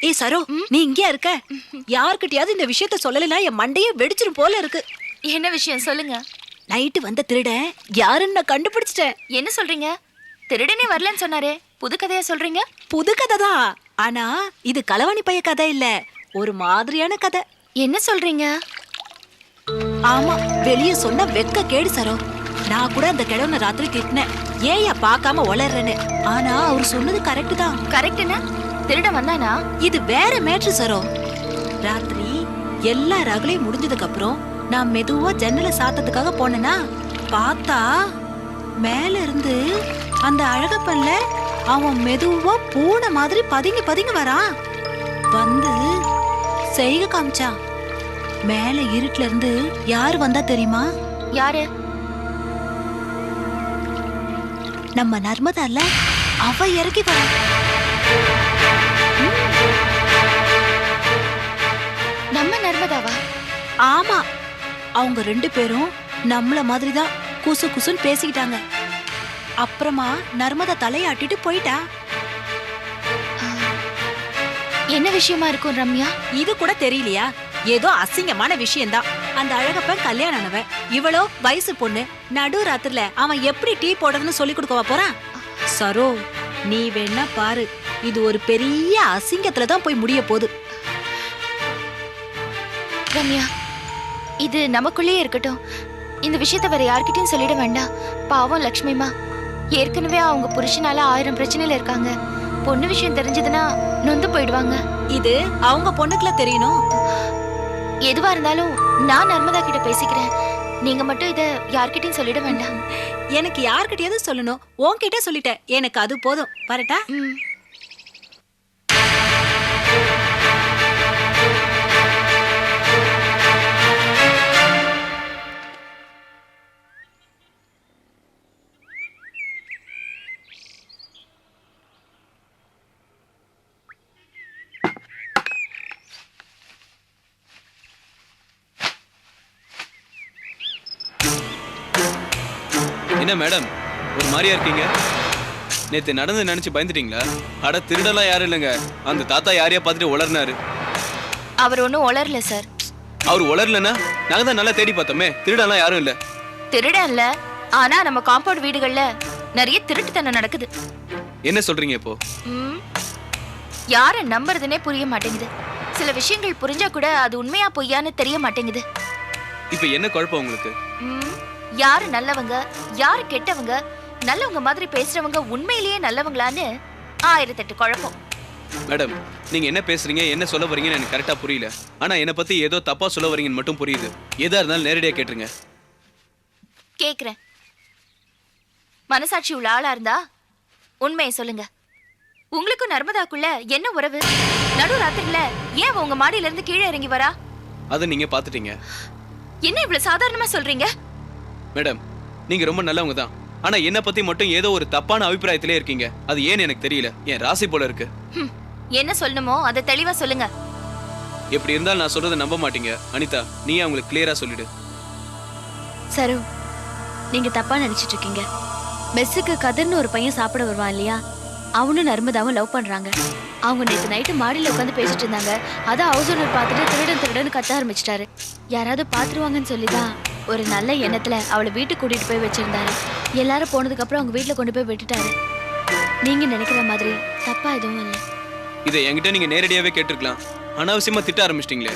ஏய் சரோ, நீ இங்கே இருக்க? யார்கிட்டயாவது இந்த விஷயத்த சொல்லலைன்னா என் மண்டையே வெடிச்சிரும் போல இருக்கு. என்ன விஷயம் சொல்லுங்க. நைட்டு வந்த திருடன் யாருன்னு நான் கண்டுபிடிச்சிட்டேன். என்ன சொல்றீங்க? திருடனே வரலன்னு சொன்னாரே, புது கதையா சொல்றீங்க? புது கதை தான், ஆனா இது களவாணி பைய கதை இல்ல, ஒரு மாதிரியான கதை. என்ன சொல்றீங்க? ஆமா, வெளியே சொன்ன வெக்க கேடு சரோ. நான் கூட அந்த கிழவனை ராத்திரி திட்டினேன், ஏயா பார்க்காம வளர்றேன்னு. ஆனா அவர் சொன்னது கரெக்ட் தான். கரெக்ட்னா திருடன் வந்தானா? இது வேற மேட்ரு சரோ. ராத்திரி எல்லா ரகலையும் முடிஞ்சதுக்கு அப்புறம் நான் மெதுவா ஜன்னலை சாத்ததுக்காக போனேனா, பார்த்தா மேல இருந்து அந்த அழகப்பன்ல அவன் மெதுவா பூனை மாதிரி பதுங்கி பதுங்கி வரான். வந்து செய்க காமிச்சான். மேல இருட்டுல இருந்து யார் வந்தா தெரியுமா? யாரு? நம்ம நர்மதால அவ இறக்கி வர. நம்ம நர்மதாவா? ஆமா, அவங்க ரெண்டு பேரும் நம்மள மாதிரிதான் குசு குசுன்னு பேசிக்கிட்டாங்க. அப்புறமா நர்மதா தலையாட்டிட்டு போயிட்டா. என்ன விஷயமா இருக்கும் ரம்யா? இது கூட தெரியலையா? ஏதோ அசிங்கமான விஷயம்தான். அந்த அழகப்பன் கல்யாணம் ஆனவன், இவளோ வயசு பொண்ணு. நடு ராத்திரில அவன் எப்படி டீ போடுறதுன்னு சொல்லி கொடுக்கவா போறான்? சரோ, நீ வேணா பாரு, இது ஒரு பெரிய அசிங்கத்துல தான் போய் முடிய போகுது. ரம்யா, இது நமக்குள்ளேயே இருக்கட்டும். இந்த விஷயத்த வேற யார்கிட்டயும் சொல்லிட வேண்டாம். பாவம் லக்ஷ்மிமா, ஏற்கனவே அவங்க புருஷனால 1000 பிரச்சனையில இருக்காங்க. பொண்ணு விஷயம் தெரிஞ்சதுன்னா நொந்து போயிடுவாங்க. இது அவங்க பொண்ணுக்குள்ள தெரியணும். எதுவா இருந்தாலும் நான் நர்மதா கிட்ட பேசிக்கிறேன். நீங்க மட்டும் இத யார்கிட்டயும் சொல்லிட வேண்டாம். எனக்கு யார்கிட்டயாவது சொல்லணும், உன்கிட்ட சொல்லிட்டேன், எனக்கு அது போதும். வரட்டா? என்ன மேடம், ஒரு மாதிரியா இருக்கீங்க? நேத்து நடந்து நினைச்சு பயந்துட்டீங்களா? அட, திருடலாம் யாரும் இல்லைங்க, அந்த தாத்தா யாரையா பார்த்துட்டு உளர்னாரு. அவர் ஒன்றும் உளரல சார். அவர் உளரலன்னா நாங்க தான் நல்லா தேடி பார்த்தோமே, திருடலாம் யாரும் இல்ல. திருடன் இல்ல, ஆனா நம்ம காம்பவுண்ட் வீடுகள்ல நிறைய திருட்டுத்தனம் நடக்குது. என்ன சொல்றீங்க இப்போ? யார நம்புறதுனே புரிய மாட்டேங்குது. சில விஷயங்கள் புரிஞ்சா கூட அது உண்மையா பொய்யான்னு தெரிய மாட்டேங்குது. இப்ப என்ன குழப்பம் உங்களுக்கு? யாரு நல்லவங்க, யாரு கெட்டவங்க, நல்லவங்க மாதிரி பேசுறவங்க உண்மையிலேயே நல்லவங்களான்னு 1008 குழப்பம். மேடம், நீங்க என்ன பேசுறீங்க, என்ன சொல்ல வரீங்கன்னு எனக்கு கரெக்டா புரியல. ஆனா என்ன பத்தி ஏதோ தப்பா சொல்ல வரீங்கன்னு மட்டும் புரியுது. எதா இருந்தாலும் நேரடியா கேட்டுருங்க. கேக்குறேன். மனசாட்சி உள்ள ஆளா இருந்தா உண்மையை சொல்லுங்க. உங்களுக்கும் நர்மதாக்குள்ள என்ன உறவு? நடு ராத்திரில ஏன் உங்க மாடியில இருந்து கீழே இறங்கி வரா? அதை நீங்க பாத்துட்டீங்க. என்ன இவ்வளவு சாதாரணமா சொல்றீங்க? மேடம், நீங்க ரொம்ப நல்லவங்க தான், ஆனா என்ன பத்தி மட்டும் ஏதோ ஒரு தப்பான அபிப்பிராயத்திலே இருக்கீங்க. அது ஏன்னு எனக்கு தெரியல. என் ராசி போல இருக்கு. என்ன சொல்லணுமோ அதை தெளிவா சொல்லுங்க. எப்படி இருந்தாலும் நான் சொல்றதை நம்ப மாட்டீங்க. அனிதா, நீ அவங்களுக்கு கிளியரா சொல்லிடு. சரு, நீங்க தப்பா நினைச்சிட்டு இருக்கீங்க. மெஸ்ஸுக்கு கதிர்னு ஒரு பையன் சாப்பிட வருவான் இல்லையா, அவனும் நர்மதாவும் லவ் பண்றாங்க. அவங்க நேற்று நைட்டு மாடியில் உட்காந்து பேசிட்டு இருந்தாங்க. அதான் ஹவுஸ் ஓனர் பார்த்துட்டு திருடன் திருடன்னு கத்த ஆரம்பிச்சிட்டாரு. யாராவது பார்த்துருவாங்கன்னு சொல்லிதான் ஒரு நல்ல எண்ணத்துல அவளை வீட்டுக்கு கூட்டிட்டு போய் வச்சிருந்தாரு. எல்லாரும் போனதுக்கு அப்புறம் அவங்க வீட்டுல கொண்டு போய் விட்டுட்டாரு. நீங்க நினைக்கிற மாதிரி தப்பா எதுவும் இல்லை. இதை என்கிட்ட நீங்க நேரடியாவே கேட்டிருக்கலாம். அனாவசியமா திட்ட ஆரம்பிச்சிட்டீங்களே.